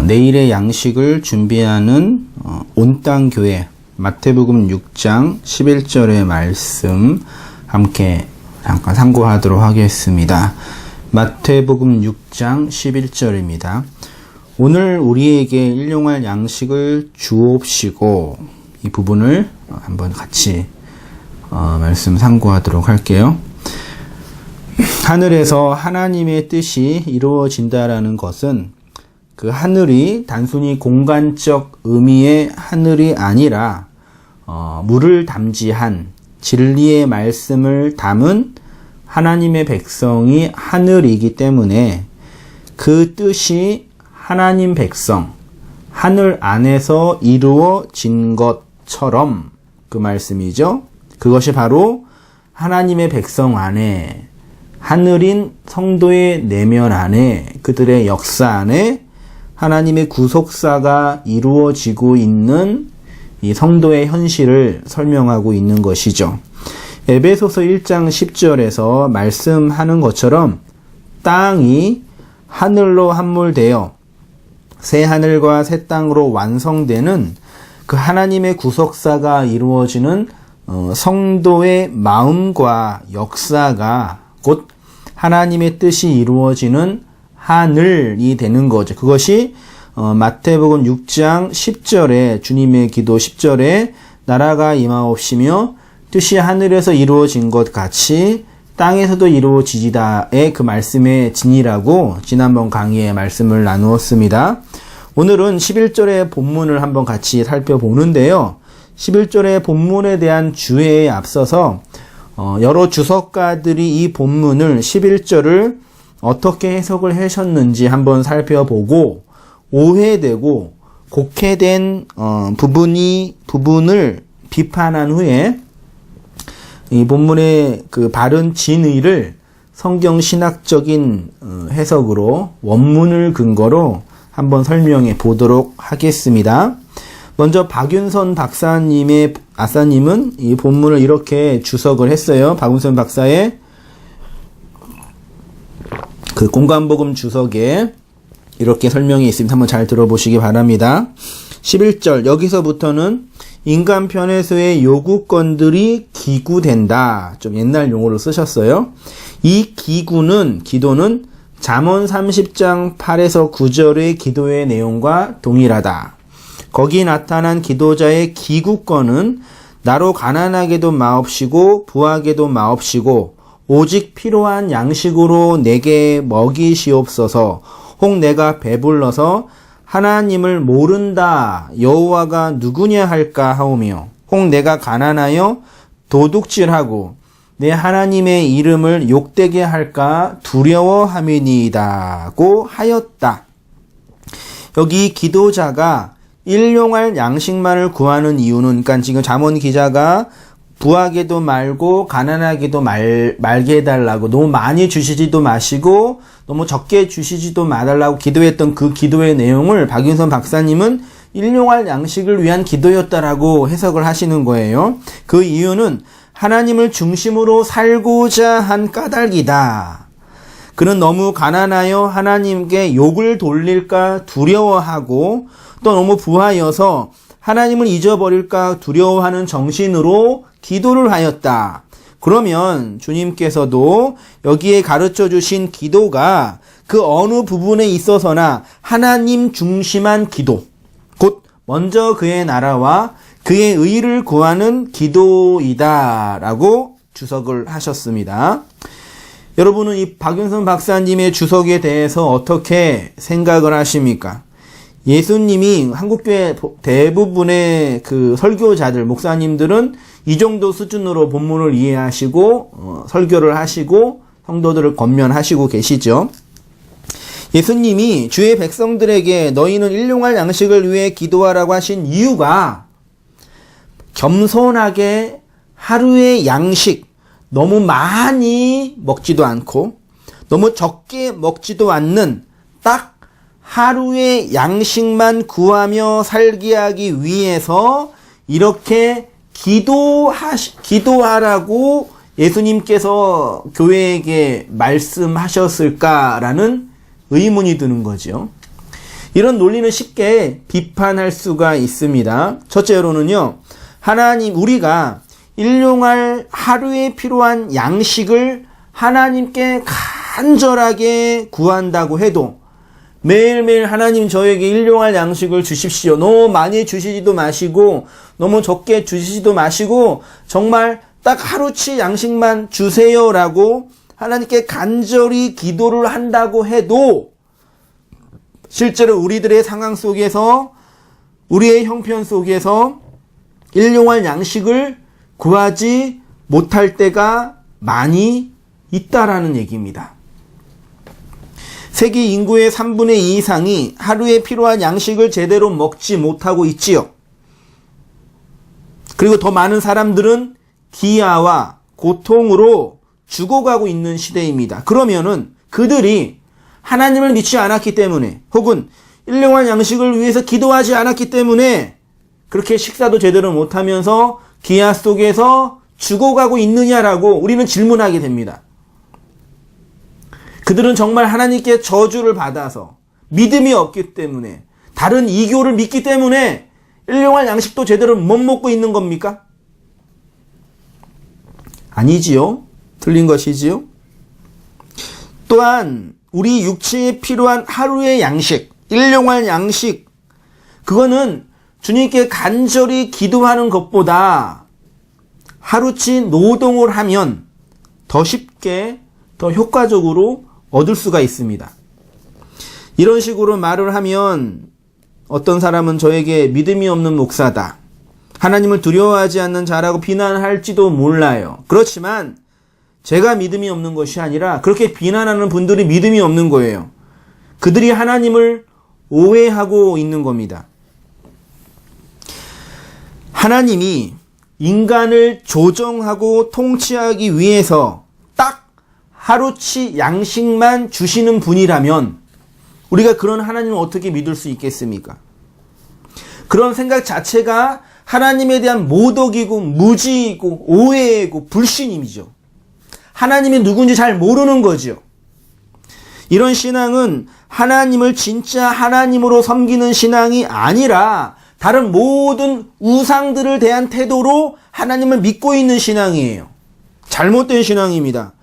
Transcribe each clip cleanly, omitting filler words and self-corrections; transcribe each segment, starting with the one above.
내일의 양식을 준비하는 온땅교회 마태복음 6장 11절의 말씀 함께 잠깐 상고하도록 하겠습니다. 마태복음 6장 11절입니다. 오늘 우리에게 일용할 양식을 주옵시고, 이 부분을 한번 같이 말씀 상고하도록 할게요. 하늘에서 하나님의 뜻이 이루어진다라는 것은 그 하늘이 단순히 공간적 의미의 하늘이 아니라 물을 담지한 진리의 말씀을 담은 하나님의 백성이 하늘이기 때문에 그 뜻이 하나님 백성, 하늘 안에서 이루어진 것처럼 그 말씀이죠. 그것이 바로 하나님의 백성 안에, 하늘인 성도의 내면 안에, 그들의 역사 안에 하나님의 구속사가 이루어지고 있는 이 성도의 현실을 설명하고 있는 것이죠. 에베소서 1장 10절에서 말씀하는 것처럼 땅이 하늘로 함몰되어 새 하늘과 새 땅으로 완성되는 그 하나님의 구속사가 이루어지는 성도의 마음과 역사가 곧 하나님의 뜻이 이루어지는 하늘이 되는 거죠. 그것이 마태복음 6장 10절에 주님의 기도 10절에 나라가 임하옵시며 뜻이 하늘에서 이루어진 것 같이 땅에서도 이루어지지다의 그 말씀의 진이라고 지난번 강의에 말씀을 나누었습니다. 오늘은 11절의 본문을 한번 같이 살펴보는데요. 11절의 본문에 대한 주제에 앞서서 여러 주석가들이 이 본문을 11절을 어떻게 해석을 하셨는지 한번 살펴보고 오해되고 곡해된 부분을 비판한 후에 이 본문의 그 바른 진의를 성경 신학적인 해석으로 원문을 근거로 한번 설명해 보도록 하겠습니다. 먼저 박윤선 아싸님은 이 본문을 이렇게 주석을 했어요. 박윤선 박사의 그 공간복음 주석에 이렇게 설명이 있습니다. 한번 잘 들어보시기 바랍니다. 11절 여기서부터는 인간 편에서의 요구권들이 기구된다. 좀 옛날 용어를 쓰셨어요. 이 기도는 잠언 30장 8에서 9절의 기도의 내용과 동일하다. 거기 나타난 기도자의 기구권은 나로 가난하게도 마옵시고 부하게도 마옵시고 오직 필요한 양식으로 내게 먹이시옵소서. 혹 내가 배불러서 하나님을 모른다 여호와가 누구냐 할까 하오며 혹 내가 가난하여 도둑질하고 내 하나님의 이름을 욕되게 할까 두려워함이니이다고 하였다. 여기 기도자가 일용할 양식만을 구하는 이유는, 그러니까 지금 잠언 기자가 부하게도 말고 가난하게도 말게 해달라고, 너무 많이 주시지도 마시고 너무 적게 주시지도 마달라고 기도했던 그 기도의 내용을 박윤선 박사님은 일용할 양식을 위한 기도였다라고 해석을 하시는 거예요. 그 이유는 하나님을 중심으로 살고자 한 까닭이다. 그는 너무 가난하여 하나님께 욕을 돌릴까 두려워하고 또 너무 부하여서 하나님을 잊어버릴까 두려워하는 정신으로 기도를 하였다. 그러면 주님께서도 여기에 가르쳐 주신 기도가 그 어느 부분에 있어서나 하나님 중심한 기도, 곧 먼저 그의 나라와 그의 의를 구하는 기도이다라고 주석을 하셨습니다. 여러분은 이 박윤선 박사님의 주석에 대해서 어떻게 생각을 하십니까? 예수님이 한국교회 대부분의 그 설교자들, 목사님들은 이 정도 수준으로 본문을 이해하시고 설교를 하시고 성도들을 권면하시고 계시죠. 예수님이 주의 백성들에게 너희는 일용할 양식을 위해 기도하라고 하신 이유가 겸손하게 하루의 양식, 너무 많이 먹지도 않고 너무 적게 먹지도 않는 딱 하루의 양식만 구하며 살게 하기 위해서 이렇게 기도하라고 예수님께서 교회에게 말씀하셨을까라는 의문이 드는 거죠. 이런 논리는 쉽게 비판할 수가 있습니다. 첫째로는요, 우리가 일용할 하루에 필요한 양식을 하나님께 간절하게 구한다고 해도 매일매일 하나님 저에게 일용할 양식을 주십시오. 너무 많이 주시지도 마시고 너무 적게 주시지도 마시고 정말 딱 하루치 양식만 주세요라고 하나님께 간절히 기도를 한다고 해도 실제로 우리들의 상황 속에서 우리의 형편 속에서 일용할 양식을 구하지 못할 때가 많이 있다라는 얘기입니다. 세계 인구의 3분의 2 이상이 하루에 필요한 양식을 제대로 먹지 못하고 있지요. 그리고 더 많은 사람들은 기아와 고통으로 죽어가고 있는 시대입니다. 그러면은 그들이 하나님을 믿지 않았기 때문에 혹은 일용할 양식을 위해서 기도하지 않았기 때문에 그렇게 식사도 제대로 못하면서 기아 속에서 죽어가고 있느냐라고 우리는 질문하게 됩니다. 그들은 정말 하나님께 저주를 받아서 믿음이 없기 때문에 다른 이교를 믿기 때문에 일용할 양식도 제대로 못 먹고 있는 겁니까? 아니지요. 틀린 것이지요. 또한 우리 육체에 필요한 하루의 양식, 일용할 양식, 그거는 주님께 간절히 기도하는 것보다 하루치 노동을 하면 더 쉽게, 더 효과적으로 얻을 수가 있습니다. 이런 식으로 말을 하면 어떤 사람은 저에게 믿음이 없는 목사다, 하나님을 두려워하지 않는 자라고 비난할지도 몰라요. 그렇지만 제가 믿음이 없는 것이 아니라 그렇게 비난하는 분들이 믿음이 없는 거예요. 그들이 하나님을 오해하고 있는 겁니다. 하나님이 인간을 조정하고 통치하기 위해서 딱 하루치 양식만 주시는 분이라면 우리가 그런 하나님을 어떻게 믿을 수 있겠습니까? 그런 생각 자체가 하나님에 대한 모독이고 무지이고 오해이고 불신임이죠. 하나님이 누군지 잘 모르는 거죠. 이런 신앙은 하나님을 진짜 하나님으로 섬기는 신앙이 아니라 다른 모든 우상들을 대한 태도로 하나님을 믿고 있는 신앙이에요. 잘못된 신앙입니다.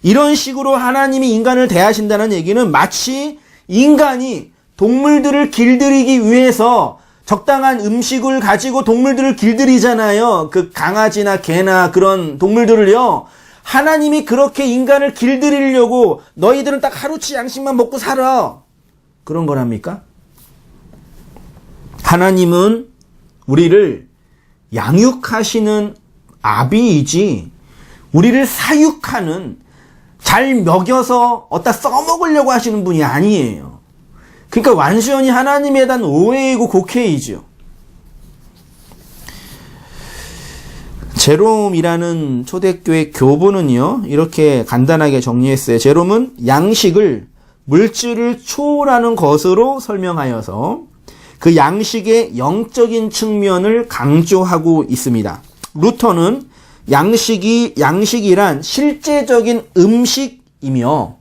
이런 식으로 하나님이 인간을 대하신다는 얘기는 마치 인간이 동물들을 길들이기 위해서 적당한 음식을 가지고 동물들을 길들이잖아요. 그 강아지나 개나 그런 동물들을요. 하나님이 그렇게 인간을 길들이려고 너희들은 딱 하루치 양식만 먹고 살아, 그런 거랍니까? 하나님은 우리를 양육하시는 아비이지 우리를 사육하는, 잘 먹여서 어디다 써먹으려고 하시는 분이 아니에요. 그러니까 완전히 하나님에 대한 오해이고 곡해이죠. 제롬이라는 초대교회 교부는요, 이렇게 간단하게 정리했어요. 제롬은 양식을 물질을 초월하는 것으로 설명하여서 그 양식의 영적인 측면을 강조하고 있습니다. 루터는 양식이란 실제적인 음식이며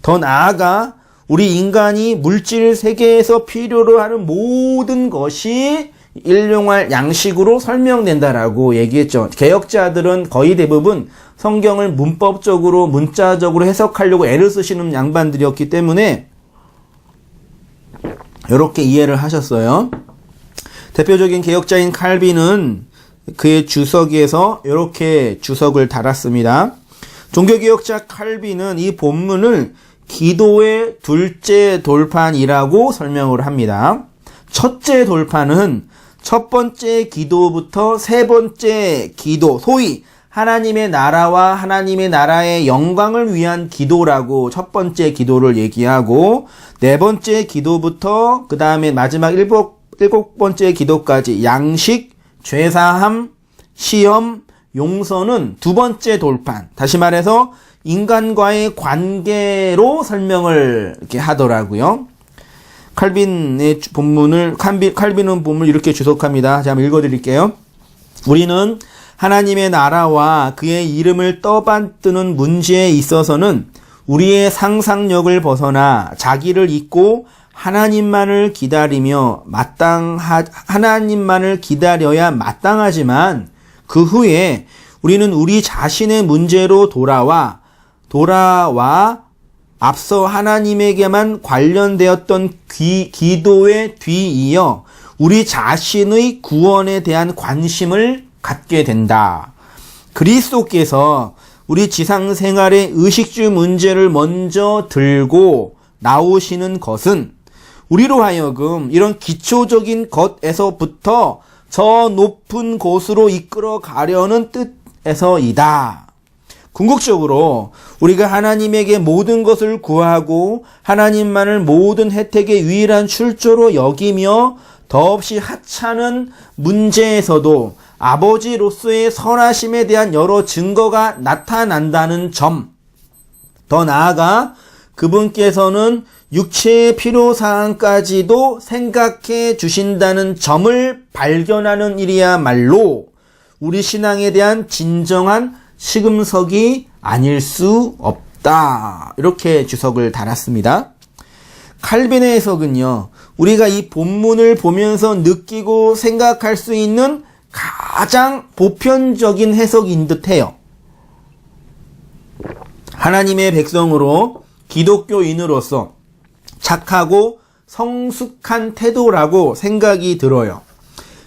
더 나아가 우리 인간이 물질 세계에서 필요로 하는 모든 것이 일용할 양식으로 설명된다라고 얘기했죠. 개혁자들은 거의 대부분 성경을 문법적으로 문자적으로 해석하려고 애를 쓰시는 양반들이었기 때문에 이렇게 이해를 하셨어요. 대표적인 개혁자인 칼빈은 그의 주석에서 이렇게 주석을 달았습니다. 종교개혁자 칼빈은 이 본문을 기도의 둘째 돌판이라고 설명을 합니다. 첫째 돌판은 첫 번째 기도부터 세 번째 기도, 소위 하나님의 나라와 하나님의 나라의 영광을 위한 기도라고 첫 번째 기도를 얘기하고, 네 번째 기도부터 그 다음에 마지막 일곱 번째 기도까지 양식, 죄사함, 시험, 용서는 두 번째 돌판. 다시 말해서 인간과의 관계로 설명을 이렇게 하더라고요. 칼빈은 본문을 이렇게 주석합니다. 제가 한번 읽어드릴게요. 우리는 하나님의 나라와 그의 이름을 떠받드는 문제에 있어서는 우리의 상상력을 벗어나 자기를 잊고 하나님만을 기다려야 마땅하지만 그 후에 우리는 우리 자신의 문제로 돌아와 앞서 하나님에게만 관련되었던 기도에 뒤이어 우리 자신의 구원에 대한 관심을 갖게 된다. 그리스도께서 우리 지상생활의 의식주 문제를 먼저 들고 나오시는 것은 우리로 하여금 이런 기초적인 것에서부터 저 높은 곳으로 이끌어 가려는 뜻에서이다. 궁극적으로 우리가 하나님에게 모든 것을 구하고 하나님만을 모든 혜택의 유일한 출처로 여기며 더없이 하찮은 문제에서도 아버지로서의 선하심에 대한 여러 증거가 나타난다는 점, 더 나아가 그분께서는 육체의 필요사항까지도 생각해 주신다는 점을 발견하는 일이야말로 우리 신앙에 대한 진정한 시금석이 아닐 수 없다. 이렇게 주석을 달았습니다. 칼빈의 해석은요, 우리가 이 본문을 보면서 느끼고 생각할 수 있는 가장 보편적인 해석인 듯해요. 하나님의 백성으로 기독교인으로서 착하고 성숙한 태도라고 생각이 들어요.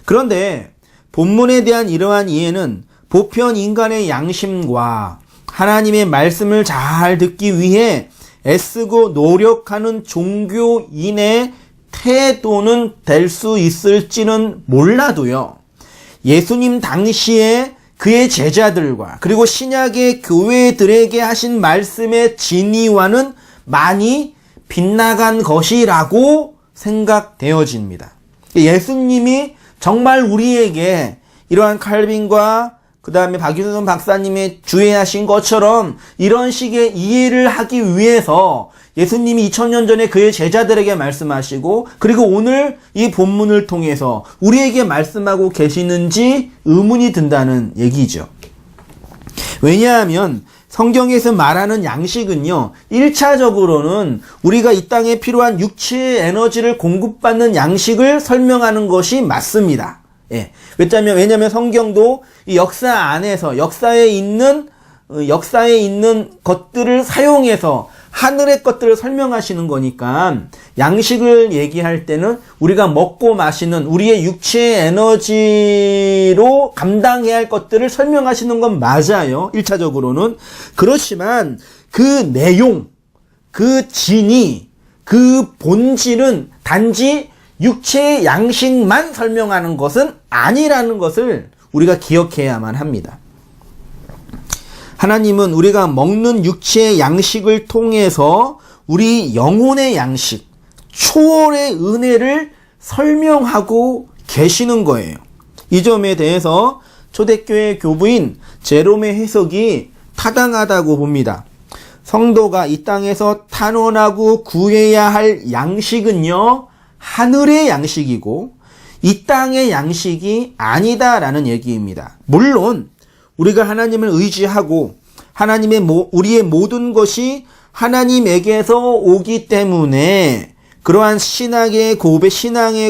그런데 본문에 대한 이러한 이해는 보편 인간의 양심과 하나님의 말씀을 잘 듣기 위해 애쓰고 노력하는 종교인의 태도는 될 수 있을지는 몰라도요, 예수님 당시에 그의 제자들과 그리고 신약의 교회들에게 하신 말씀의 진위와는 많이 빗나간 것이라고 생각되어집니다. 예수님이 정말 우리에게 이러한 칼빈과 그 다음에 박유선 박사님의 주의하신 것처럼 이런 식의 이해를 하기 위해서 예수님이 2000년 전에 그의 제자들에게 말씀하시고 그리고 오늘 이 본문을 통해서 우리에게 말씀하고 계시는지 의문이 든다는 얘기죠. 왜냐하면 성경에서 말하는 양식은요, 1차적으로는 우리가 이 땅에 필요한 육체의 에너지를 공급받는 양식을 설명하는 것이 맞습니다. 예. 왜냐면 성경도 이 역사 안에서 역사에 있는 것들을 사용해서 하늘의 것들을 설명하시는 거니까 양식을 얘기할 때는 우리가 먹고 마시는 우리의 육체의 에너지로 감당해야 할 것들을 설명하시는 건 맞아요. 1차적으로는. 그렇지만 그 내용, 그 진위, 그 본질은 단지 육체의 양식만 설명하는 것은 아니라는 것을 우리가 기억해야만 합니다. 하나님은 우리가 먹는 육체의 양식을 통해서 우리 영혼의 양식, 초월의 은혜를 설명하고 계시는 거예요. 이 점에 대해서 초대교회 교부인 제롬의 해석이 타당하다고 봅니다. 성도가 이 땅에서 탄원하고 구해야 할 양식은요, 하늘의 양식이고 이 땅의 양식이 아니다라는 얘기입니다. 물론 우리가 하나님을 의지하고 우리의 모든 것이 하나님에게서 오기 때문에 그러한 신앙의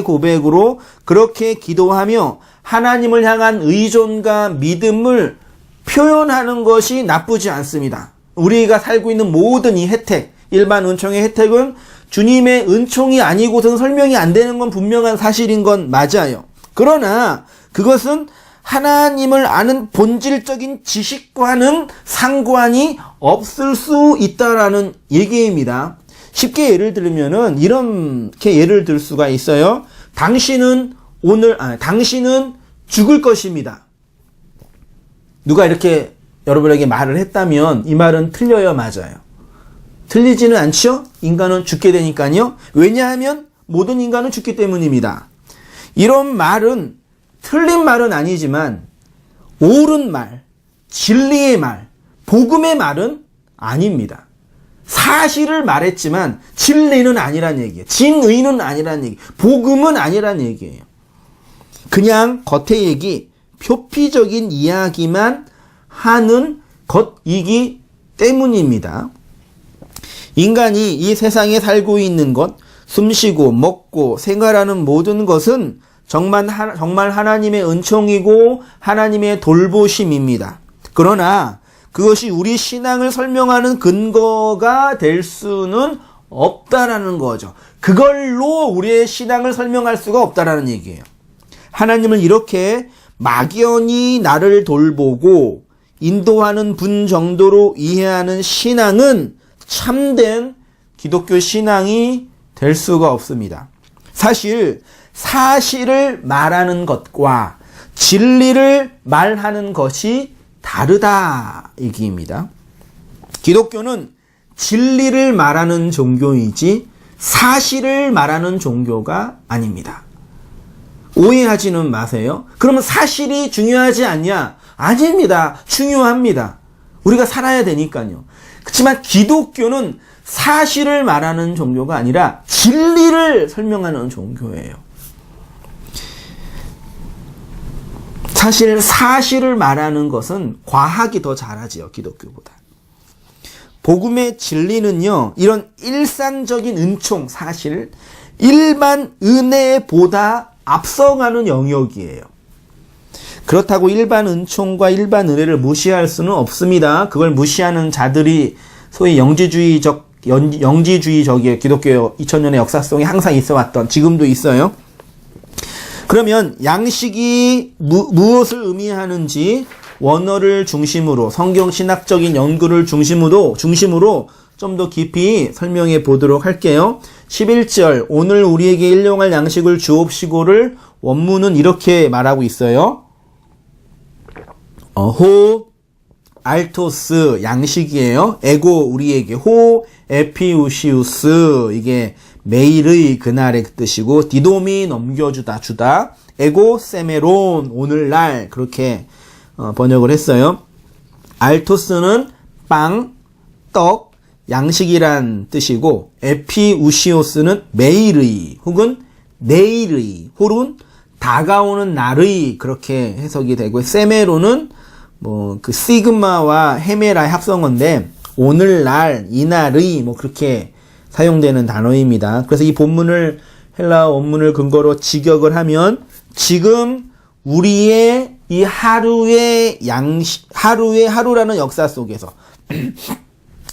고백으로 그렇게 기도하며 하나님을 향한 의존과 믿음을 표현하는 것이 나쁘지 않습니다. 우리가 살고 있는 모든 이 혜택, 일반 은총의 혜택은 주님의 은총이 아니고선 설명이 안 되는 건 분명한 사실인 건 맞아요. 그러나 그것은 하나님을 아는 본질적인 지식과는 상관이 없을 수 있다라는 얘기입니다. 쉽게 예를 들면은 이렇게 예를 들 수가 있어요. 당신은 죽을 것입니다. 누가 이렇게 여러분에게 말을 했다면 이 말은 틀려요, 맞아요? 틀리지는 않죠? 인간은 죽게 되니까요. 왜냐하면 모든 인간은 죽기 때문입니다. 이런 말은 틀린 말은 아니지만 옳은 말, 진리의 말, 복음의 말은 아닙니다. 사실을 말했지만 진리는 아니란 얘기예요. 진의는 아니란 얘기예요. 복음은 아니란 얘기예요. 그냥 겉의 얘기, 표피적인 이야기만 하는 것이기 때문입니다. 인간이 이 세상에 살고 있는 것, 숨쉬고 먹고 생활하는 모든 것은 정말 하나님의 은총이고 하나님의 돌보심입니다. 그러나 그것이 우리 신앙을 설명하는 근거가 될 수는 없다라는 거죠. 그걸로 우리의 신앙을 설명할 수가 없다라는 얘기예요. 하나님을 이렇게 막연히 나를 돌보고 인도하는 분 정도로 이해하는 신앙은 참된 기독교 신앙이 될 수가 없습니다. 사실 사실을 말하는 것과 진리를 말하는 것이 다르다 얘기입니다. 기독교는 진리를 말하는 종교이지 사실을 말하는 종교가 아닙니다. 오해하지는 마세요. 그러면 사실이 중요하지 않냐? 아닙니다. 중요합니다. 우리가 살아야 되니까요. 그렇지만 기독교는 사실을 말하는 종교가 아니라 진리를 설명하는 종교예요. 사실 사실을 말하는 것은 과학이 더 잘하지요. 기독교보다. 복음의 진리는요. 이런 일상적인 은총, 사실, 일반 은혜보다 앞서가는 영역이에요. 그렇다고 일반 은총과 일반 은혜를 무시할 수는 없습니다. 그걸 무시하는 자들이 소위 영지주의적이에요. 기독교 2000년의 역사 속에 항상 있어 왔던, 지금도 있어요. 그러면 양식이 무엇을 의미하는지 원어를 중심으로 성경 신학적인 연구를 중심으로 좀 더 깊이 설명해 보도록 할게요. 11절 오늘 우리에게 일용할 양식을 주옵시고를 원문은 이렇게 말하고 있어요. 호 알토스 양식이에요. 에고 우리에게 호 에피우시우스 이게 매일의 그날의 뜻이고 디도미 넘겨주다 주다 에고 세메론 오늘날 그렇게 번역을 했어요. 알토스는 빵, 떡, 양식이란 뜻이고 에피우시오스는 매일의 혹은 내일의 혹은 다가오는 날의 그렇게 해석이 되고 세메로는 뭐 그 시그마와 헤메라의 합성어인데 오늘날 이날의 뭐 그렇게 사용되는 단어입니다. 그래서 이 본문을 헬라어 원문을 근거로 직역을 하면 지금 우리의 이 하루의 하루라는 역사 속에서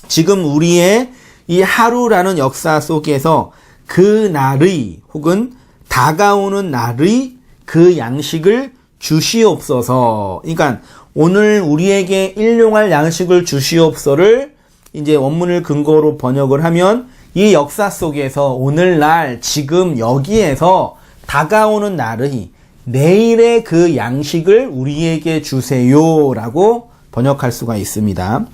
지금 우리의 이 하루라는 역사 속에서 그 날의 혹은 다가오는 날의 그 양식을 주시옵소서. 그러니까 오늘 우리에게 일용할 양식을 주시옵소서를 이제 원문을 근거로 번역을 하면 이 역사 속에서 오늘날 지금 여기에서 다가오는 날의 내일의 그 양식을 우리에게 주세요라고 번역할 수가 있습니다.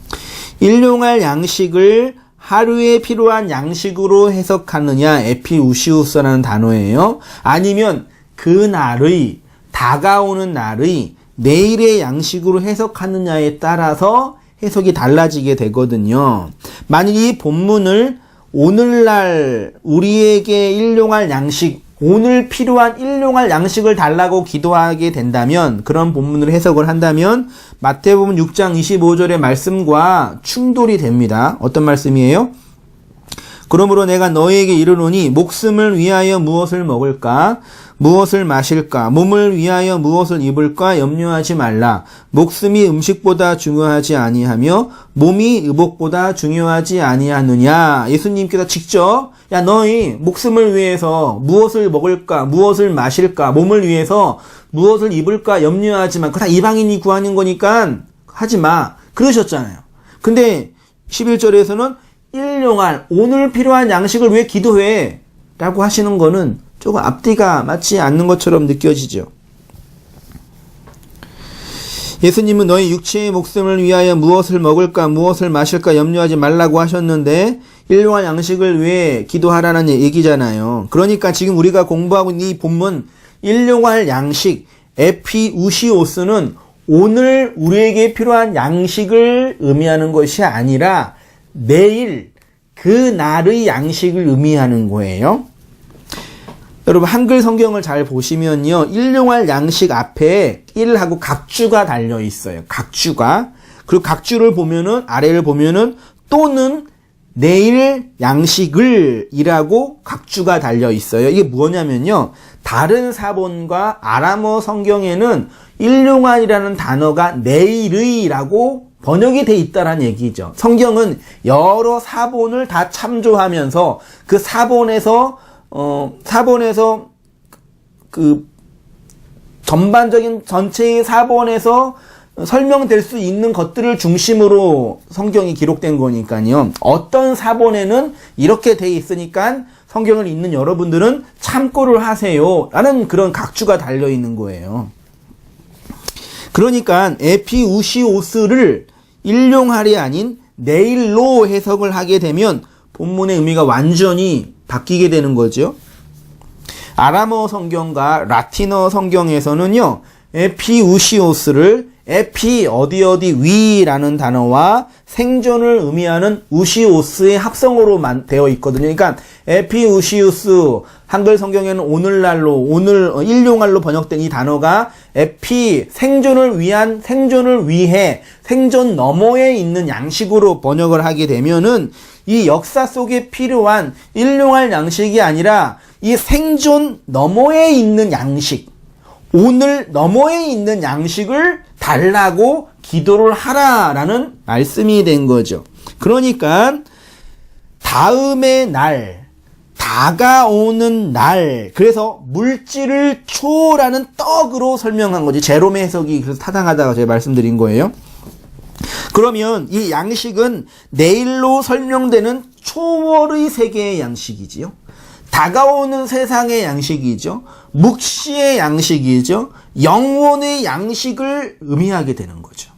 일용할 양식을 하루에 필요한 양식으로 해석하느냐 에피우시우스라는 단어예요. 아니면 그 날의 다가오는 날의 내일의 양식으로 해석하느냐에 따라서 해석이 달라지게 되거든요. 만약 이 본문을 오늘날 우리에게 일용할 양식, 오늘 필요한 일용할 양식을 달라고 기도하게 된다면, 그런 본문을 해석을 한다면 마태복음 6장 25절의 말씀과 충돌이 됩니다. 어떤 말씀이에요? 그러므로 내가 너희에게 이르노니 목숨을 위하여 무엇을 먹을까? 무엇을 마실까? 몸을 위하여 무엇을 입을까? 염려하지 말라. 목숨이 음식보다 중요하지 아니하며 몸이 의복보다 중요하지 아니하느냐. 예수님께서 직접 야 너희 목숨을 위해서 무엇을 먹을까? 무엇을 마실까? 몸을 위해서 무엇을 입을까? 염려하지 마. 그거 다 이방인이 구하는 거니까 하지 마. 그러셨잖아요. 근데 11절에서는 일용할 오늘 필요한 양식을 왜 기도해? 라고 하시는 거는 조금 앞뒤가 맞지 않는 것처럼 느껴지죠. 예수님은 너희 육체의 목숨을 위하여 무엇을 먹을까 무엇을 마실까 염려하지 말라고 하셨는데 일용할 양식을 왜 기도하라는 얘기잖아요. 그러니까 지금 우리가 공부하고 있는 이 본문 일용할 양식 에피우시오스는 오늘 우리에게 필요한 양식을 의미하는 것이 아니라 내일 그 날의 양식을 의미하는 거예요. 여러분 한글 성경을 잘 보시면요. 일용할 양식 앞에 1하고 각주가 달려 있어요. 각주가. 그리고 각주를 보면은 아래를 보면은 또는 내일 양식을 이라고 각주가 달려 있어요. 이게 뭐냐면요. 다른 사본과 아람어 성경에는 일용할이라는 단어가 내일의라고 번역이 돼 있다라는 얘기죠. 성경은 여러 사본을 다 참조하면서 그 사본에서 그 전반적인 전체의 사본에서 설명될 수 있는 것들을 중심으로 성경이 기록된 거니까요. 어떤 사본에는 이렇게 돼 있으니까 성경을 읽는 여러분들은 참고를 하세요 라는 그런 각주가 달려 있는 거예요. 그러니까 에피우시오스를 일용할이 아닌 내일로 해석을 하게 되면 본문의 의미가 완전히 바뀌게 되는 거죠. 아람어 성경과 라틴어 성경에서는요, 에피우시오스를 에피 어디 위라는 단어와 생존을 의미하는 우시오스의 합성어로 되어 있거든요. 그러니까 에피우시우스, 한글 성경에는 오늘날로 일용할로 번역된 이 단어가 에피 생존을 위해 생존 너머에 있는 양식으로 번역을 하게 되면은 이 역사 속에 필요한 일용할 양식이 아니라 이 생존 너머에 있는 양식, 오늘 너머에 있는 양식을 달라고 기도를 하라라는 말씀이 된 거죠. 그러니까 다음의 날, 다가오는 날, 그래서 물질을 초월하는 떡으로 설명한 거지. 제롬의 해석이 그래서 타당하다고 제가 말씀드린 거예요. 그러면 이 양식은 내일로 설명되는 초월의 세계의 양식이지요. 다가오는 세상의 양식이죠. 묵시의 양식이죠. 영혼의 양식을 의미하게 되는 거죠.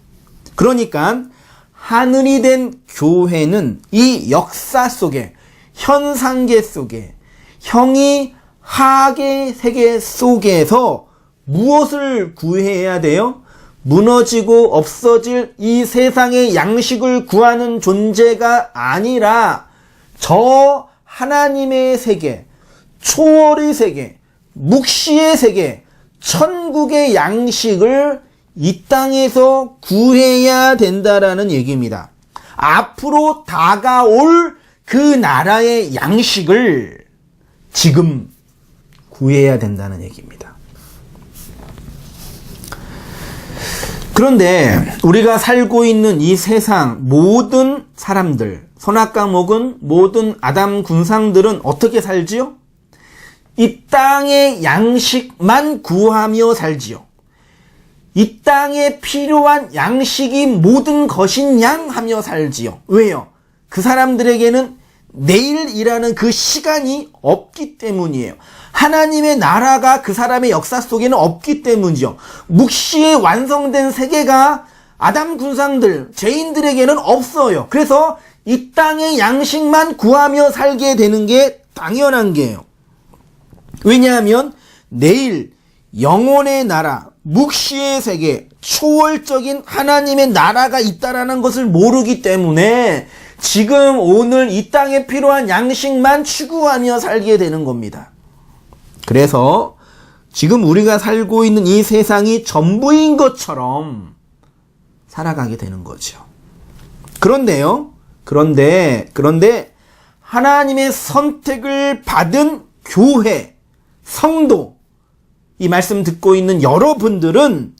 그러니까 하늘이 된 교회는 이 역사 속에, 현상계 속에, 형이 하의 세계 속에서 무엇을 구해야 돼요? 무너지고 없어질 이 세상의 양식을 구하는 존재가 아니라 저 하나님의 세계, 초월의 세계, 묵시의 세계, 천국의 양식을 이 땅에서 구해야 된다라는 얘기입니다. 앞으로 다가올 그 나라의 양식을 지금 구해야 된다는 얘기입니다. 그런데 우리가 살고 있는 이 세상 모든 사람들, 선악과 목은 모든 아담 군상들은 어떻게 살지요? 이 땅의 양식만 구하며 살지요. 이 땅에 필요한 양식이 모든 것인 양 하며 살지요. 왜요? 그 사람들에게는 내일이라는 그 시간이 없기 때문이에요. 하나님의 나라가 그 사람의 역사 속에는 없기 때문이죠. 묵시에 완성된 세계가 아담 군상들, 죄인들에게는 없어요. 그래서 이 땅의 양식만 구하며 살게 되는 게 당연한 게요. 왜냐하면 내일 영혼의 나라, 묵시의 세계, 초월적인 하나님의 나라가 있다라는 것을 모르기 때문에 지금 오늘 이 땅에 필요한 양식만 추구하며 살게 되는 겁니다. 그래서 지금 우리가 살고 있는 이 세상이 전부인 것처럼 살아가게 되는 거죠. 그런데 하나님의 선택을 받은 교회, 성도, 이 말씀 듣고 있는 여러분들은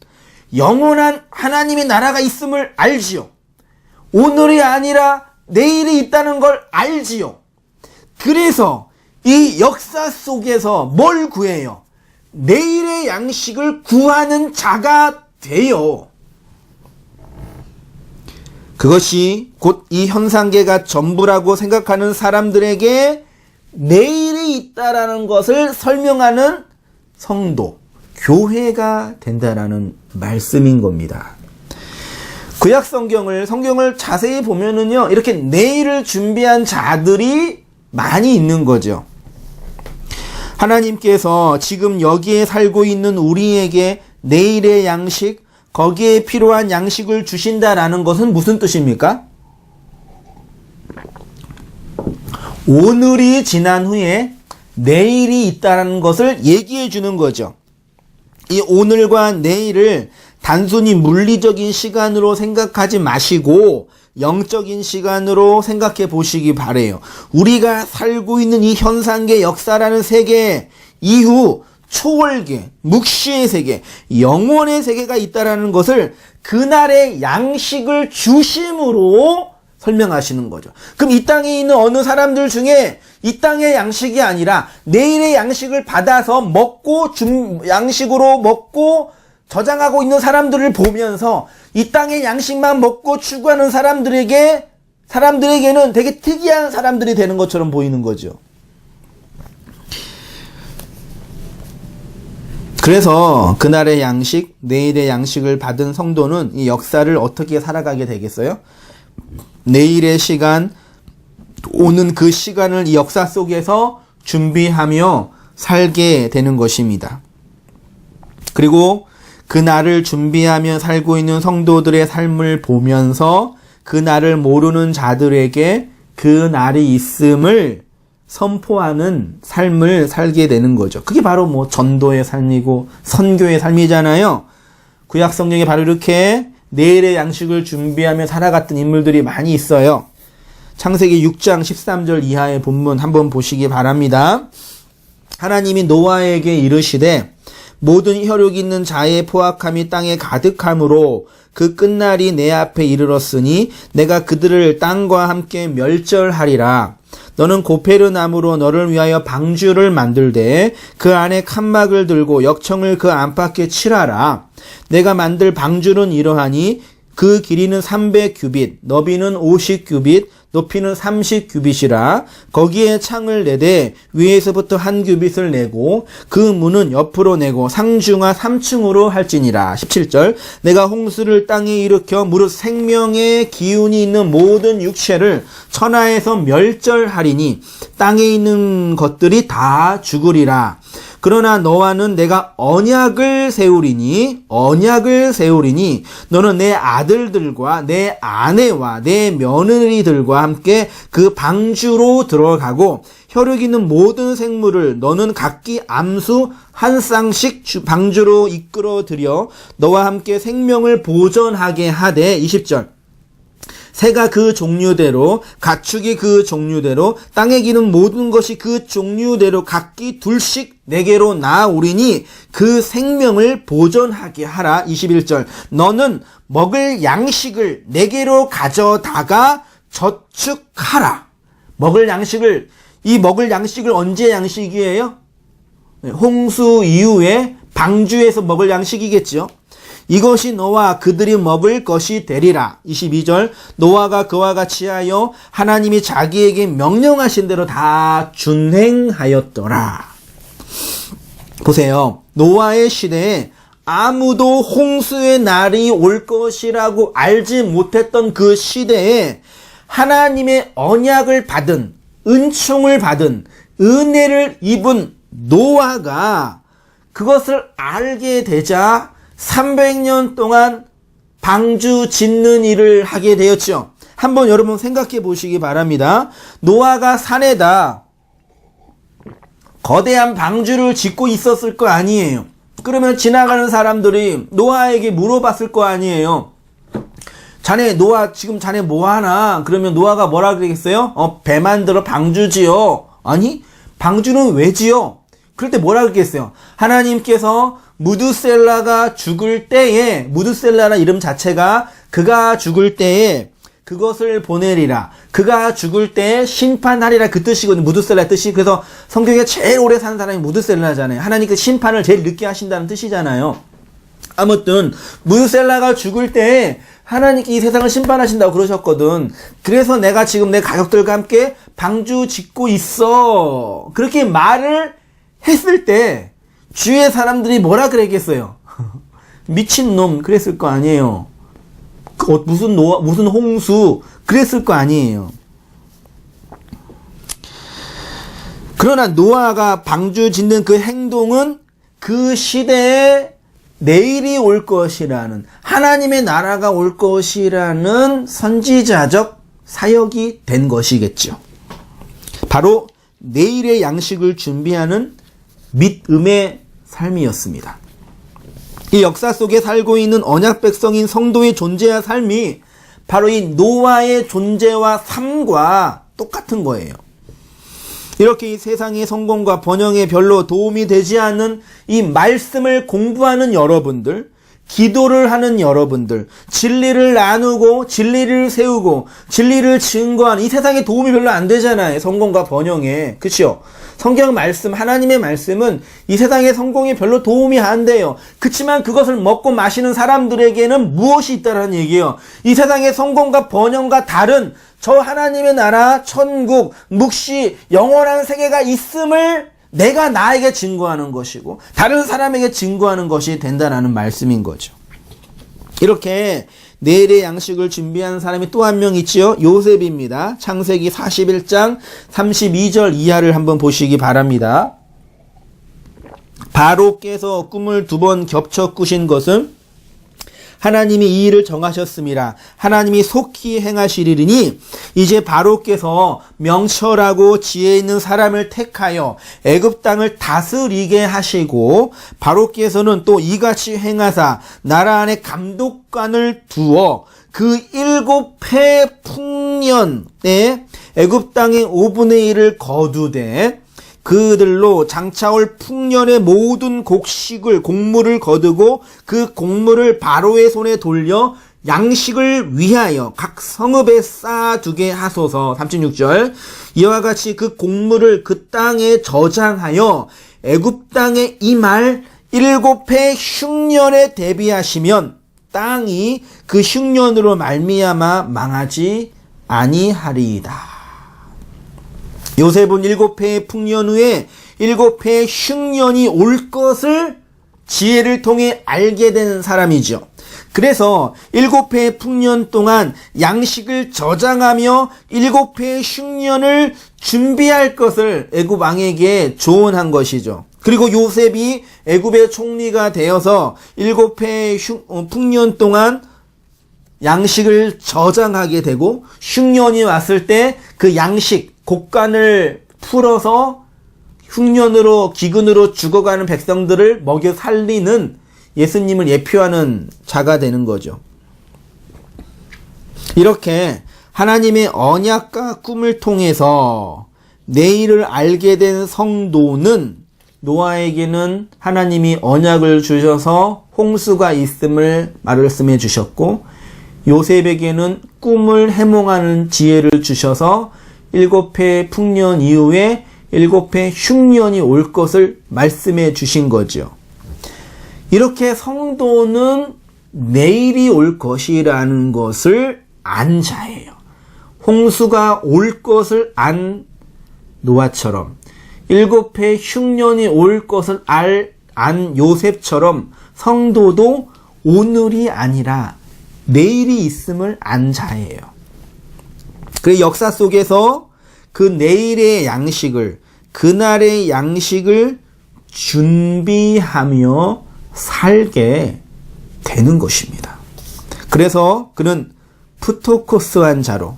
영원한 하나님의 나라가 있음을 알지요. 오늘이 아니라 내일이 있다는 걸 알지요. 그래서 이 역사 속에서 뭘 구해요? 내일의 양식을 구하는 자가 돼요. 그것이 곧 이 현상계가 전부라고 생각하는 사람들에게 내일이 있다라는 것을 설명하는 성도, 교회가 된다라는 말씀인 겁니다. 구약 성경을 자세히 보면은요, 이렇게 내일을 준비한 자들이 많이 있는 거죠. 하나님께서 지금 여기에 살고 있는 우리에게 내일의 양식, 거기에 필요한 양식을 주신다라는 것은 무슨 뜻입니까? 오늘이 지난 후에 내일이 있다는 것을 얘기해 주는 거죠. 이 오늘과 내일을 단순히 물리적인 시간으로 생각하지 마시고 영적인 시간으로 생각해 보시기 바래요. 우리가 살고 있는 이 현상계 역사라는 세계 이후 초월계, 묵시의 세계, 영원의 세계가 있다라는 것을 그날의 양식을 주심으로 설명하시는 거죠. 그럼 이 땅에 있는 어느 사람들 중에 이 땅의 양식이 아니라 내일의 양식을 받아서 먹고 양식으로 먹고 저장하고 있는 사람들을 보면서 이 땅의 양식만 먹고 추구하는 사람들에게는 되게 특이한 사람들이 되는 것처럼 보이는 거죠. 그래서 그날의 양식, 내일의 양식을 받은 성도는 이 역사를 어떻게 살아가게 되겠어요? 내일의 시간, 오는 그 시간을 이 역사 속에서 준비하며 살게 되는 것입니다. 그리고 그 날을 준비하며 살고 있는 성도들의 삶을 보면서 그 날을 모르는 자들에게 그 날이 있음을 선포하는 삶을 살게 되는 거죠. 그게 바로 전도의 삶이고 선교의 삶이잖아요. 구약 성경에 바로 이렇게 내일의 양식을 준비하며 살아갔던 인물들이 많이 있어요. 창세기 6장 13절 이하의 본문 한번 보시기 바랍니다. 하나님이 노아에게 이르시되 모든 혈육 있는 자의 포악함이 땅에 가득함으로 그 끝날이 내 앞에 이르렀으니 내가 그들을 땅과 함께 멸절하리라. 너는 고페르 나무로 너를 위하여 방주를 만들되 그 안에 칸막을 들고 역청을 그 안팎에 칠하라. 내가 만들 방주는 이러하니 그 길이는 300규빗, 너비는 50규빗, 높이는 30규빗이라. 거기에 창을 내되 위에서부터 1규빗을 내고 그 문은 옆으로 내고 상중하 3층으로 할지니라. 17절 내가 홍수를 땅에 일으켜 무릇 생명의 기운이 있는 모든 육체를 천하에서 멸절하리니 땅에 있는 것들이 다 죽으리라. 그러나 너와는 내가 언약을 세우리니 너는 내 아들들과 내 아내와 내 며느리들과 함께 그 방주로 들어가고 혈육 있는 모든 생물을 너는 각기 암수 한 쌍씩 방주로 이끌어 들여 너와 함께 생명을 보존하게 하되. 20절 새가 그 종류대로 가축이 그 종류대로 땅에 기는 모든 것이 그 종류대로 각기 둘씩 내게로 나아오리니 그 생명을 보존하게 하라. 21절 너는 먹을 양식을 내게로 가져다가 저축하라. 먹을 양식을 언제 양식이에요? 홍수 이후에 방주에서 먹을 양식이겠죠. 이것이 너와 그들이 먹을 것이 되리라. 22절 노아가 그와 같이 하여 하나님이 자기에게 명령하신 대로 다 준행하였더라. 보세요. 노아의 시대에 아무도 홍수의 날이 올 것이라고 알지 못했던 그 시대에 하나님의 언약을 받은, 은총을 받은, 은혜를 입은 노아가 그것을 알게 되자 300년 동안 방주 짓는 일을 하게 되었죠. 한번 여러분 생각해 보시기 바랍니다. 노아가 산에다 거대한 방주를 짓고 있었을 거 아니에요. 그러면 지나가는 사람들이 노아에게 물어봤을 거 아니에요. 지금 자네 뭐 하나? 그러면 노아가 뭐라 그러겠어요? 배 만들어 방주 지어. 아니, 방주는 왜 지어? 그럴 때 뭐라 그러겠어요? 하나님께서 무드셀라가 죽을 때에, 무드셀라라는 이름 자체가 그가 죽을 때에 그것을 보내리라. 그가 죽을 때 심판하리라. 그 뜻이거든요. 무드셀라 뜻이. 그래서 성경에 제일 오래 사는 사람이 무드셀라잖아요. 하나님 그 심판을 제일 늦게 하신다는 뜻이잖아요. 아무튼 무드셀라가 죽을 때 하나님께 이 세상을 심판하신다고 그러셨거든. 그래서 내가 지금 내 가족들과 함께 방주 짓고 있어. 그렇게 말을 했을 때 주위의 사람들이 뭐라 그랬겠어요? 미친놈 그랬을 거 아니에요. 무슨 홍수 그랬을 거 아니에요. 그러나 노아가 방주 짓는 그 행동은 그 시대에 내일이 올 것이라는, 하나님의 나라가 올 것이라는 선지자적 사역이 된 것이겠죠. 바로 내일의 양식을 준비하는 믿음의 삶이었습니다. 이 역사 속에 살고 있는 언약 백성인 성도의 존재와 삶이 바로 이 노아의 존재와 삶과 똑같은 거예요. 이렇게 이 세상의 성공과 번영에 별로 도움이 되지 않는 이 말씀을 공부하는 여러분들, 기도를 하는 여러분들, 진리를 나누고 진리를 세우고 진리를 증거하는 이 세상에 도움이 별로 안 되잖아요. 성공과 번영에. 그렇죠? 성경 말씀, 하나님의 말씀은 이 세상의 성공에 별로 도움이 안 돼요. 그렇지만 그것을 먹고 마시는 사람들에게는 무엇이 있다는 얘기예요. 이 세상의 성공과 번영과 다른 저 하나님의 나라, 천국, 묵시, 영원한 세계가 있음을 내가 나에게 증거하는 것이고 다른 사람에게 증거하는 것이 된다는 말씀인 거죠. 이렇게 내일의 양식을 준비한 사람이 또 한 명 있지요. 요셉입니다. 창세기 41장 32절 이하를 한번 보시기 바랍니다. 바로께서 꿈을 2번 겹쳐 꾸신 것은 하나님이 이 일을 정하셨습니다. 하나님이 속히 행하시리니 이제 바로께서 명철하고 지혜 있는 사람을 택하여 애굽 땅을 다스리게 하시고 바로께서는 또 이같이 행하사 나라 안에 감독관을 두어 그 7해 풍년에 애굽 땅의 5분의 1을 거두되 그들로 장차올 풍년의 모든 곡물을 거두고 그 곡물을 바로의 손에 돌려 양식을 위하여 각 성읍에 쌓아두게 하소서. 36절 이와 같이 그 곡물을 그 땅에 저장하여 애굽 땅에 임할 7해 흉년에 대비하시면 땅이 그 흉년으로 말미암아 망하지 아니하리이다. 요셉은 7해의 풍년 후에 7해의 흉년이 올 것을 지혜를 통해 알게 된 사람이죠. 그래서 7해의 풍년 동안 양식을 저장하며 7해의 흉년을 준비할 것을 애굽 왕에게 조언한 것이죠. 그리고 요셉이 애굽의 총리가 되어서 7해의 풍년 동안 양식을 저장하게 되고 흉년이 왔을 때 그 양식 곡간을 풀어서 흉년으로 기근으로 죽어가는 백성들을 먹여 살리는 예수님을 예표하는 자가 되는 거죠. 이렇게 하나님의 언약과 꿈을 통해서 내일을 알게 된 성도는 노아에게는 하나님이 언약을 주셔서 홍수가 있음을 말씀해 주셨고 요셉에게는 꿈을 해몽하는 지혜를 주셔서 7해 풍년 이후에 7해 흉년이 올 것을 말씀해 주신 거죠. 이렇게 성도는 내일이 올 것이라는 것을 안 자예요. 홍수가 올 것을 안 노아처럼 7해 흉년이 올 것을 안 요셉처럼 성도도 오늘이 아니라 내일이 있음을 안 자예요. 그 역사 속에서 그 내일의 양식을, 그날의 양식을 준비하며 살게 되는 것입니다. 그래서 그는 프토코스한 자로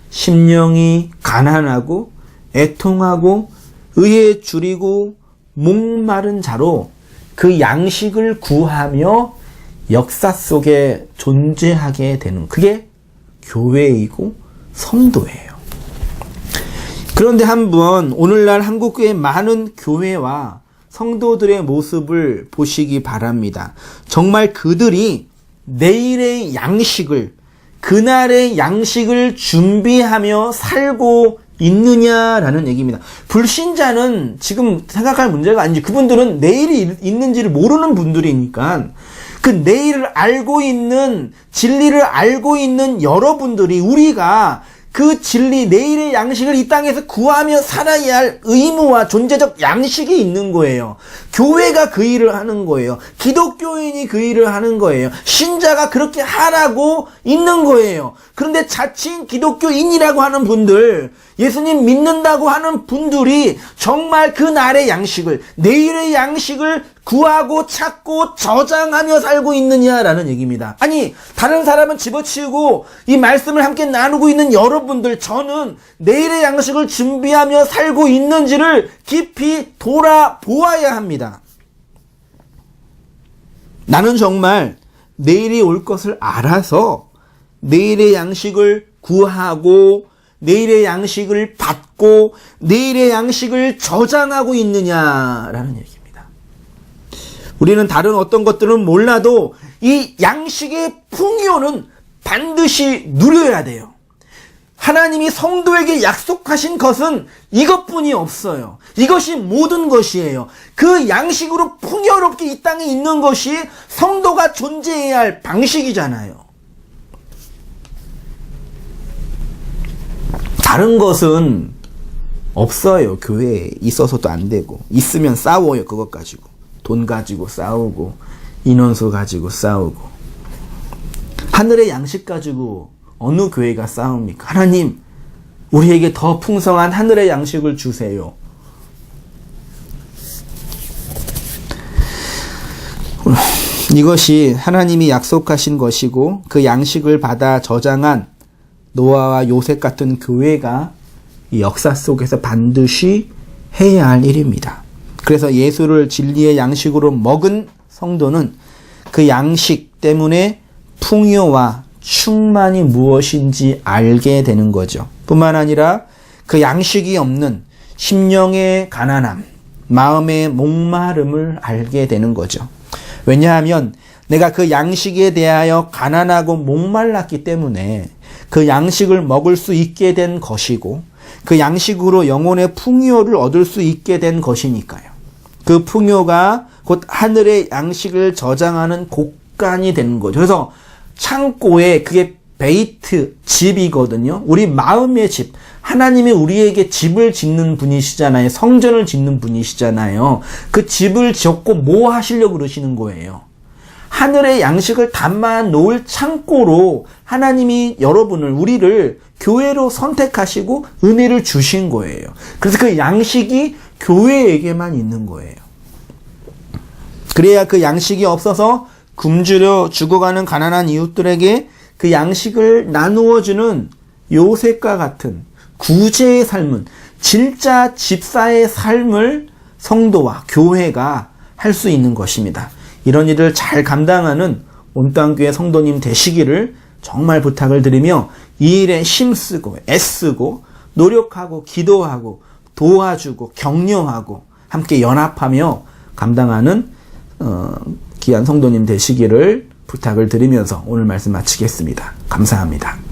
심령이 가난하고 애통하고 의에 줄이고 목마른 자로 그 양식을 구하며 역사 속에 존재하게 되는 그게 교회이고 성도예요. 그런데 한번 오늘날 한국교회 많은 교회와 성도들의 모습을 보시기 바랍니다. 정말 그들이 내일의 양식을, 그날의 양식을 준비하며 살고 있느냐라는 얘기입니다. 불신자는 지금 생각할 문제가 아니지. 그분들은 내일이 있는지를 모르는 분들이니까 그 내일을 알고 있는, 진리를 알고 있는 여러분들이 우리가 그 진리, 내일의 양식을 이 땅에서 구하며 살아야 할 의무와 존재적 양식이 있는 거예요. 교회가 그 일을 하는 거예요. 기독교인이 그 일을 하는 거예요. 신자가 그렇게 하라고 있는 거예요. 그런데 자칭 기독교인이라고 하는 분들, 예수님 믿는다고 하는 분들이 정말 그 날의 양식을, 내일의 양식을 구하고 찾고 저장하며 살고 있느냐라는 얘기입니다. 아니, 다른 사람은 집어치우고 이 말씀을 함께 나누고 있는 여러분들, 저는 내일의 양식을 준비하며 살고 있는지를 깊이 돌아보아야 합니다. 나는 정말 내일이 올 것을 알아서 내일의 양식을 구하고 내일의 양식을 받고 내일의 양식을 저장하고 있느냐라는 얘기입니다. 우리는 다른 어떤 것들은 몰라도 이 양식의 풍요는 반드시 누려야 돼요. 하나님이 성도에게 약속하신 것은 이것뿐이 없어요. 이것이 모든 것이에요. 그 양식으로 풍요롭게 이 땅에 있는 것이 성도가 존재해야 할 방식이잖아요. 다른 것은 없어요. 교회에 있어서도 안 되고. 있으면 싸워요. 그것 가지고. 돈 가지고 싸우고 인원수 가지고 싸우고. 하늘의 양식 가지고 어느 교회가 싸웁니까? 하나님, 우리에게 더 풍성한 하늘의 양식을 주세요. 이것이 하나님이 약속하신 것이고 그 양식을 받아 저장한 노아와 요셉 같은 교회가 이 역사 속에서 반드시 해야 할 일입니다. 그래서 예수를 진리의 양식으로 먹은 성도는 그 양식 때문에 풍요와 충만이 무엇인지 알게 되는 거죠. 뿐만 아니라 그 양식이 없는 심령의 가난함, 마음의 목마름을 알게 되는 거죠. 왜냐하면 내가 그 양식에 대하여 가난하고 목말랐기 때문에 그 양식을 먹을 수 있게 된 것이고 그 양식으로 영혼의 풍요를 얻을 수 있게 된 것이니까요. 그 풍요가 곧 하늘의 양식을 저장하는 곳간이 되는 거죠. 그래서 창고에 그게 베이트, 집이거든요. 우리 마음의 집. 하나님이 우리에게 집을 짓는 분이시잖아요. 성전을 짓는 분이시잖아요. 그 집을 지었고 뭐 하시려고 그러시는 거예요? 하늘의 양식을 담아 놓을 창고로 하나님이 여러분을, 우리를 교회로 선택하시고 은혜를 주신 거예요. 그래서 그 양식이 교회에게만 있는 거예요. 그래야 그 양식이 없어서 굶주려 죽어가는 가난한 이웃들에게 그 양식을 나누어주는 요셉과 같은 구제의 삶은, 진짜 집사의 삶을 성도와 교회가 할 수 있는 것입니다. 이런 일을 잘 감당하는 온땅교회 성도님 되시기를 정말 부탁을 드리며 이 일에 힘쓰고 애쓰고 노력하고 기도하고 도와주고 격려하고 함께 연합하며 감당하는 귀한 성도님 되시기를 부탁을 드리면서 오늘 말씀 마치겠습니다. 감사합니다.